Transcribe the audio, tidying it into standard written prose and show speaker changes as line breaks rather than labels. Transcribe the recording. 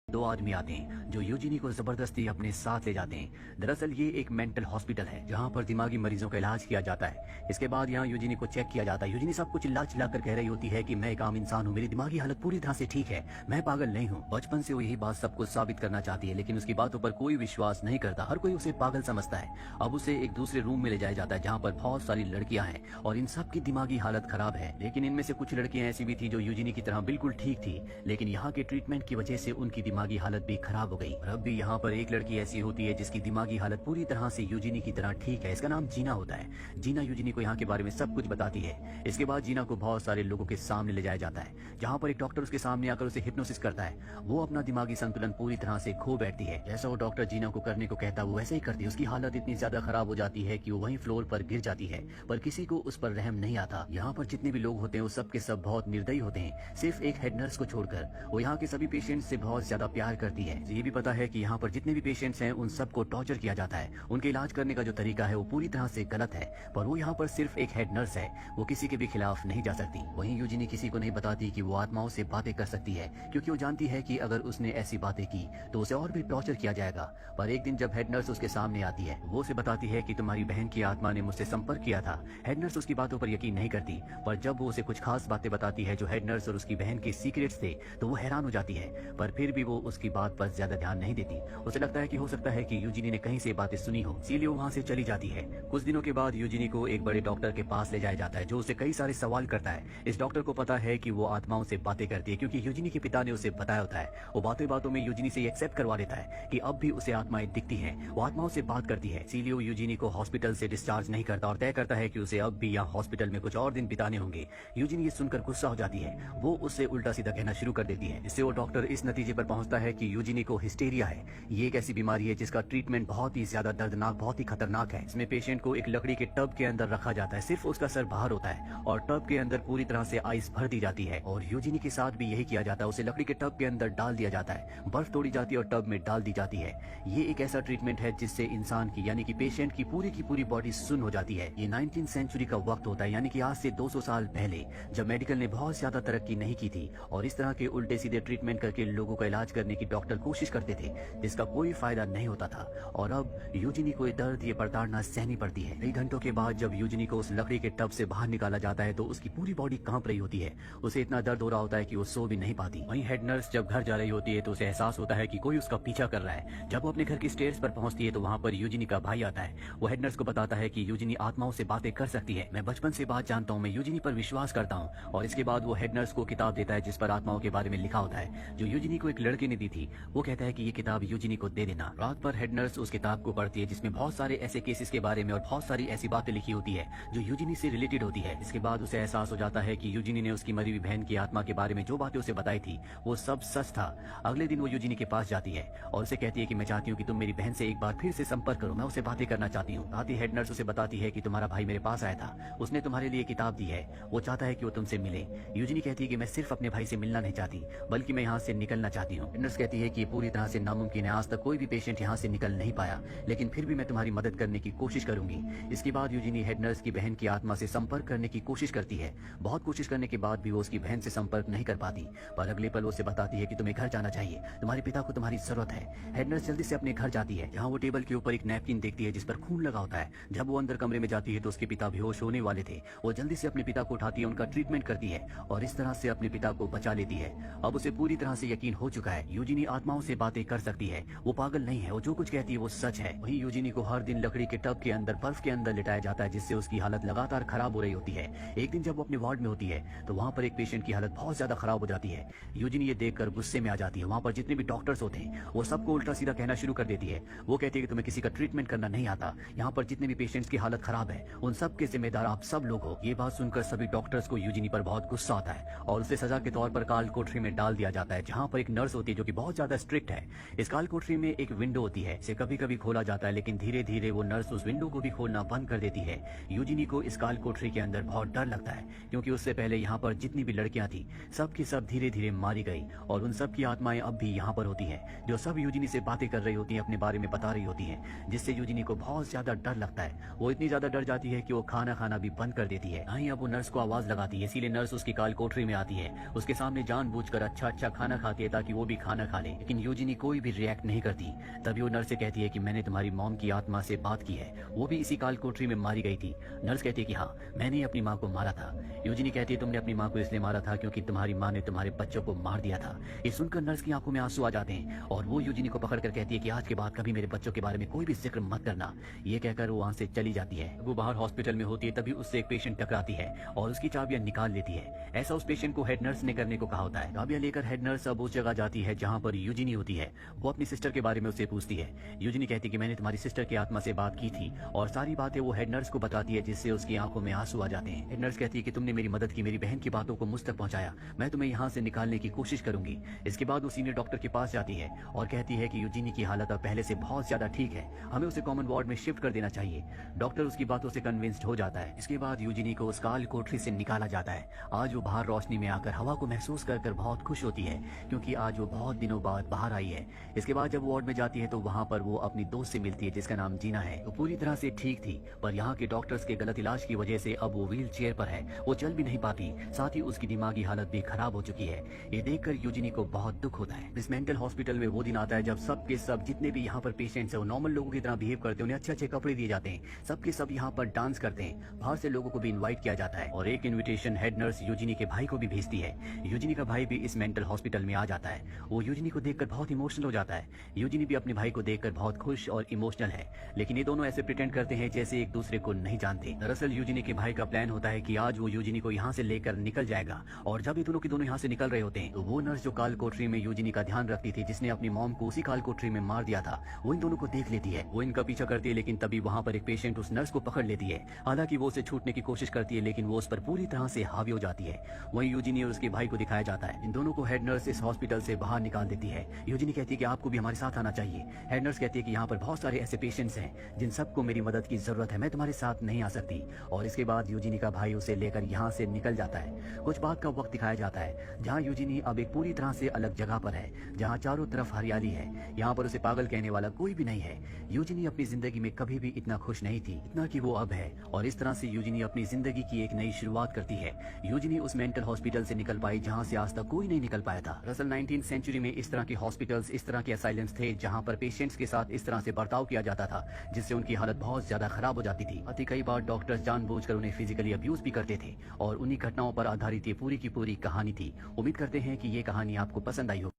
दो आदमी आते हैं जो यूजिनी को जबरदस्ती अपने साथ ले जाते हैं। दरअसल ये एक मेंटल हॉस्पिटल है जहाँ पर दिमागी मरीजों का इलाज किया जाता है। इसके बाद यहाँ यूजिनी को चेक किया जाता है। यूजिनी सब कुछ चिल्ला चिल्ला कर कह रही होती है कि मैं एक आम इंसान हूँ, मेरी दिमागी हालत पूरी तरह से ठीक है, मैं पागल नहीं हूँ। बचपन से वो यही बात सबको साबित करना चाहती है, लेकिन उसकी बातों पर कोई विश्वास नहीं करता। हर कोई उसे पागल समझता है। अब उसे एक दूसरे रूम में ले जाया जाता है जहाँ पर बहुत सारी लड़कियां हैं और इन सब की दिमागी हालत खराब है। लेकिन इनमें से कुछ लड़कियां ऐसी भी थी जो यूजिनी की तरह बिल्कुल ठीक थी, लेकिन यहाँ के ट्रीटमेंट की वजह से उनकी दिमागी हालत भी खराब हो गई। और अब भी यहाँ पर एक लड़की ऐसी होती है जिसकी दिमागी हालत पूरी तरह से यूजिनी की तरह ठीक है। इसका नाम जीना होता है। जीना यूजिनी को यहाँ के बारे में सब कुछ बताती है। इसके बाद जीना को बहुत सारे लोगों के सामने ले जाया जाता है जहाँ पर एक डॉक्टर उसके सामने आकर उसे हिप्नोसिस करता है। वो अपना दिमागी संतुलन पूरी तरह से खो बैठती है। जैसा वो डॉक्टर जीना को करने को कहता है वो वैसे ही करती है। उसकी हालत इतनी ज्यादा खराब हो जाती है कि वो वहीं फ्लोर पर गिर जाती है, पर किसी को उस पर रहम नहीं आता। यहाँ पर जितने भी लोग होते हैं वो सब के सब बहुत निर्दयी होते हैं, सिर्फ एक हेड नर्स को छोड़कर। वो यहाँ के सभी पेशेंट से बहुत ज्यादा प्यार करती है। ये भी पता है कि यहाँ पर जितने भी पेशेंट्स हैं उन सबको टॉर्चर किया जाता है। उनके इलाज करने का जो तरीका है वो पूरी तरह से गलत है, पर वो यहाँ पर सिर्फ एक हेड नर्स है, वो किसी के भी खिलाफ नहीं जा सकती। वहीं यूजिनी किसी को नहीं बताती कि वो आत्माओं से बातें कर सकती है, क्योंकि वो जानती है कि अगर उसने ऐसी बातें की तो उसे और भी टॉर्चर किया जाएगा। पर एक दिन जब हेड नर्स उसके सामने आती है, वो उसे बताती है कि तुम्हारी बहन की आत्मा ने मुझसे संपर्क किया था। हेड नर्स उसकी बातों पर यकीन नहीं करती, पर जब वो उसे कुछ खास बातें बताती है जो हेड नर्स और उसकी बहन के सीक्रेट्स थे, तो वो हैरान हो जाती है। पर फिर भी वो उसकी बात पर ज्यादा ध्यान नहीं देती। उसे लगता है कि हो सकता है कि यूजिनी ने कहीं से बातें सुनी हो, इसीलिए वो वहाँ से चली जाती है। कुछ दिनों के बाद यूजिनी को एक बड़े डॉक्टर के पास ले जाया जाता है जो उसे कई सारे सवाल करता है। इस डॉक्टर को पता है कि वो आत्माओं से बातें करती है, क्योंकि यूजिनी के पिता ने उसे बताया होता है। वो बातों बातों में यूजिनी से एक्सेप्ट करवा लेता है कि अब भी उसे आत्माएं दिखती हैं, वो आत्माओं से बात करती है। इसीलिए वो यूजिनी को हॉस्पिटल से डिस्चार्ज नहीं करता और तय करता है कि उसे अब भी यहाँ हॉस्पिटल में कुछ और दिन बिताने होंगे। यूजिनी ये सुनकर गुस्सा हो जाती है। वो उससे उल्टा सीधा कहना शुरू कर देती है। इससे वो डॉक्टर इस नतीजे पर पहुंचता है कि यूजिनी को हिस्टेरिया है। ये एक ऐसी बीमारी है जिसका ट्रीटमेंट बहुत ही ज्यादा दर्दनाक, बहुत ही खतरनाक है। इसमें पेशेंट को एक लकड़ी के टब के अंदर रखा जाता है, सिर्फ उसका सर बाहर होता है और टब के अंदर पूरी तरह से आइस भर दी जाती है। और यूजिनी के साथ भी यही किया जाता है। उसे लकड़ी के टब के अंदर डाल दिया जाता है, बर्फ तोड़ी जाती है और टब में डाल दी जाती है। ये एक ऐसा ट्रीटमेंट है जिससे इंसान की यानी कि पेशेंट की पूरी बॉडी सुन्न हो जाती है। ये 19वीं सेंचुरी का वक्त होता है, यानी कि आज से 200 साल पहले, जब मेडिकल ने बहुत ज्यादा तरक्की नहीं की थी और इस तरह के उल्टे सीधे ट्रीटमेंट करके लोगों का इलाज करने की डॉक्टर कोशिश करते थे, जिसका कोई फायदा नहीं होता था। और अब यूजिनी को दर्द, ये प्रताड़ना सहनी पड़ती है। कई घंटों के बाद जब यूजिनी को उस लकड़ी के टब से बाहर निकाला जाता है तो उसकी पूरी बॉडी कांप रही होती है। उसे इतना दर्द हो रहा होता है कि वो सो भी नहीं पाती। वहीं हेड नर्स जब घर जा रही होती है तो उसे एहसास होता है कि कोई उसका पीछा कर रहा है। जब वो अपने घर की स्टेयर्स पर पहुंचती है तो वहाँ पर यूजिनी का भाई आता है। वो हेड नर्स को बताता है कि यूजिनी आत्माओं से बातें कर सकती है। मैं बचपन से बात जानता हूँ, मैं यूजिनी पर विश्वास करता हूँ। और इसके बाद वो हेड नर्स को किताब देता है जिस पर आत्माओं के बारे में लिखा होता है, जो यूजिनी को एक लड़के ने दी थी। वो कहता है कि ये किताब यूजिनी को दे देना। रात पर हेड नर्स उस किताब को पढ़ती है जिसमें बहुत सारे ऐसे केसेस के बारे में और बहुत सारी ऐसी बातें लिखी होती है जो यूजिनी से रिलेटेड होती है। इसके बाद उसे एहसास हो जाता है कि यूजिनी ने उसकी मरी हुई बहन की आत्मा के बारे में जो बातें उसे बताई थी वो सब सच था। अगले दिन वो यूजिनी के पास जाती है और उसे कहती है कि मैं चाहती हूँ कि तुम मेरी बहन से एक बार फिर से संपर्क करो, मैं उसे बातें करना चाहती हूँ। साथ ही हेड नर्स उसे बताती है कि तुम्हारा भाई मेरे पास आया था, उसने तुम्हारे लिए किताब दी है, वो चाहता है कि वो तुमसे मिले। यूजिनी कहती है कि मैं सिर्फ अपने भाई से मिलना नहीं चाहती, बल्कि मैं यहाँ से निकलना चाहती हूँ। हेड नर्स कहती है कि पूरी तरह से नामुमकिन है, आज तक कोई भी पेशेंट यहाँ से निकल नहीं पाया, लेकिन फिर भी मैं तुम्हारी मदद करने की कोशिश करूंगी। इसके बाद यूजिनी हेड नर्स की बहन की आत्मा से संपर्क करने की कोशिश करती है। बहुत कोशिश करने के बाद भी वो उसकी बहन से संपर्क नहीं कर पाती, पर अगले पल उसे बताती है कि तुम्हें घर जाना चाहिए, तुम्हारे पिता को तुम्हारी जरूरत है। हेड नर्स जल्दी से अपने घर जाती है, जहाँ वो टेबल के ऊपर एक नैपकिन देखती है जिस पर खून लगा होता है। जब वो अंदर कमरे में जाती है तो उसके पिता बेहोश होने वाले थे। वो जल्दी से अपने पिता को उठाती है, उनका ट्रीटमेंट करती है और इस तरह से अपने पिता को बचा लेती है। अब उसे पूरी तरह से यकीन हो चुका है, यूजिनी आत्माओं से बातें कर सकती है, वो पागल नहीं है, वो जो कुछ कहती है वो सच है। वहीं यूजिनी को हर दिन लकड़ी के टब के अंदर, बर्फ के अंदर लिटाया जाता है, जिससे उसकी हालत लगातार खराब हो रही होती है। एक दिन जब वो अपने वार्ड में होती है तो वहाँ पर एक पेशेंट की हालत बहुत ज्यादा खराब हो जाती है। यूजिनी ये देखकर गुस्से में आ जाती है। वहाँ पर जितने भी डॉक्टर्स होते हैं वो सबको उल्टा सीधा कहना शुरू कर देती है। वो कहती है कि तुम्हें किसी का ट्रीटमेंट करना नहीं आता, यहाँ पर जितने भी पेशेंट्स की हालत खराब है उन सब के जिम्मेदार आप सब लोग हो। ये बात सुनकर सभी डॉक्टर्स को यूजिनी पर बहुत गुस्सा आता है और उसे सजा के तौर पर काल कोठरी में डाल दिया जाता है, जहाँ पर एक नर्स होती है जो कि बहुत ज्यादा स्ट्रिक्ट है। इस काल कोठरी में एक विंडो होती है, इसे कभी कभी खोला जाता है, लेकिन धीरे धीरे वो नर्स उस विंडो को भी खोलना बंद कर देती है। यूजिनी को इस काल कोठरी के अंदर बहुत डर लगता है, क्योंकि उससे पहले यहाँ पर जितनी भी लड़कियां थी सब की सब धीरे धीरे मारी गई और उन सब की आत्माएं अब भी यहाँ पर होती हैं, जो सब यूजिनी से बातें कर रही होती हैं, अपने बारे में बता रही होती हैं, जिससे यूजिनी को बहुत ज्यादा डर लगता है। वो इतनी ज्यादा डर जाती है कि वो खाना खाना भी बंद कर देती है। वहीं अब वो नर्स को आवाज लगाती है, इसीलिए नर्स उसकी काल कोठरी में आती है, उसके सामने जानबूझकर अच्छा खाना खाती है ताकि वो भी खाना खा ले, लेकिन यूजिनी कोई भी रिएक्ट नहीं करती। तभी वो नर्स से कहती है कि मैंने तुम्हारी मॉम की आत्मा से बात की है, वो भी इसी काल कोठरी में मारी गई थी। नर्स कहती है कि हाँ, मैंने अपनी माँ को मारा था। यूजिनी कहती है तुमने अपनी माँ को इसलिए मारा था क्योंकि तुम्हारी माँ ने तुम्हारे बच्चों को मार दिया था। ये सुनकर नर्स की आंखों में आंसू आ जाते हैं और वो यूजिनी को पकड़ कर कहती है कि आज के बाद कभी मेरे बच्चों के बारे में कोई भी जिक्र मत करना। ये कहकर वो वहाँ से चली जाती है। वो बाहर हॉस्पिटल में होती है, तभी उससे एक पेशेंट टकराती है और उसकी चाबियां निकाल लेती है। ऐसा उस पेशेंट को हेड नर्स ने करने को कहा होता है। चाबियां लेकर हेड नर्स अब उस जगह जाती है जहाँ पर यूजिनी होती है। वो अपनी सिस्टर के बारे में उससे पूछती है। यूजिनी कहती है कि मैंने तुम्हारी सिस्टर की आत्मा से बात की थी और सारी बातें वो हेड नर्स को बताती है, जिससे उसकी आंखों में आंसू आ जाते हैं। हेड नर्स कहती है कि तुमने मेरी मदद की, मेरी बहन की बातों को मुझ तक पहुंचाया, मैं तुम्हें यहाँ से निकालने की कोशिश करूंगी। इसके बाद वो सीनियर डॉक्टर के पास जाती है और कहती है कि यूजिनी की हालत अब पहले से बहुत ज्यादा ठीक है, हमें उसे कॉमन वार्ड में शिफ्ट कर देना चाहिए। डॉक्टर उसकी बातों से कन्विंस्ड हो जाता है। इसके बाद यूजिनी को उस काल कोठरी से निकाला जाता है। आज वो बाहर रोशनी में आकर हवा को महसूस कर बहुत खुश होती है क्योंकि आज वो बहुत दिनों बाद बाहर आई है। इसके बाद जब वो वार्ड में जाती है तो वहाँ पर वो अपनी दोस्त से मिलती है जिसका नाम जीना है। वो पूरी तरह से ठीक थी, पर यहाँ के डॉक्टर्स के गलत इलाज की वजह से अब वो व्हील चेयर पर है, वो चल भी नहीं पाती, साथ ही उसकी दिमागी हालत भी खराब हो चुकी है। ये देखकर यूजिनी को बहुत दुख होता है। इस मेंटल हॉस्पिटल में वो दिन आता है जब सब के सब जितने भी यहाँ पर पेशेंट्स हैं वो नॉर्मल लोगों की तरह बिहेव करते हैं, उन्हें अच्छे अच्छे कपड़े दिए जाते हैं, सबके सब यहाँ पर डांस करते हैं। बाहर से लोगों को भी इनवाइट किया जाता है और एक इनविटेशन हेड नर्स यूजिनी के भाई को भी भेजती है। यूजिनी का भाई भी इस मेंटल हॉस्पिटल में आ जाता है। वो यूजिनी को देखकर बहुत इमोशनल हो जाता है। यूजिनी भी अपने भाई को देखकर बहुत खुश और इमोशनल है, लेकिन ये दोनों ऐसे प्रिटेंड करते हैं जैसे एक दूसरे को नहीं जानते। दरअसल यूजिनी के भाई का प्लान होता है कि आज वो यूजिनी को यहाँ से लेकर निकल जाएगा और जब ये दोनों के दोनों यहाँ से निकल रहे होते हैं तो वो नर्स जो काल कोठरी में यूजिनी का ध्यान रखती थी, जिसने अपनी मॉम को उसी काल कोठरी में मार दिया था, वो इन दोनों को देख लेती है। वो इनका पीछा करती है, लेकिन तभी वहाँ पर एक पेशेंट उस नर्स को पकड़ लेती है। हालांकि वो उसे छूटने की कोशिश करती है, लेकिन वो उस पर पूरी तरह से हावी हो जाती है। वहीं यूजिनी और उसके भाई को दिखाया जाता है। इन दोनों को हेड नर्स इस हॉस्पिटल से बाहर निकाल देती है। यूजिनी कहती है कि आपको भी हमारे साथ आना चाहिए। हेड नर्स कहती है कि यहाँ पर बहुत सारे ऐसे पेशेंट्स हैं जिन सबको मेरी मदद की जरूरत है, मैं तुम्हारे साथ नहीं आ सकती। और इसके बाद यूजिनी का भाई उसे लेकर यहाँ से निकल जाता है। कुछ बाद का वक्त दिखाया जाता है जहाँ यूजिनी अब एक पूरी तरह से अलग जगह पर है, जहाँ चारों तरफ हरियाली है। यहाँ पर उसे पागल कहने वाला कोई भी नहीं है। यूजिनी अपनी जिंदगी में कभी भी इतना खुश नहीं थी इतना कि वो अब है, और इस तरह से यूजिनी अपनी जिंदगी की एक नई शुरुआत करती है। यूजिनी उस मेंटल हॉस्पिटल से निकल पाई जहाँ से आज तक कोई नहीं निकल पाया था। दरअसल 19th सेंचुरी में इस तरह के हॉस्पिटल्स, इस तरह के असाइलम्स थे जहाँ पर पेशेंट्स के साथ इस तरह से बर्ताव किया जाता था जिससे उनकी हालत बहुत ज्यादा खराब हो जाती थी। अति कई बार डॉक्टर्स जानबूझकर उन्हें फिजिकली अब्यूज भी करते थे और उन्हीं घटनाओं पर आधारित ये पूरी की पूरी कहानी थी। उम्मीद करते हैं कि ये कहानी आपको पसंद आई हो।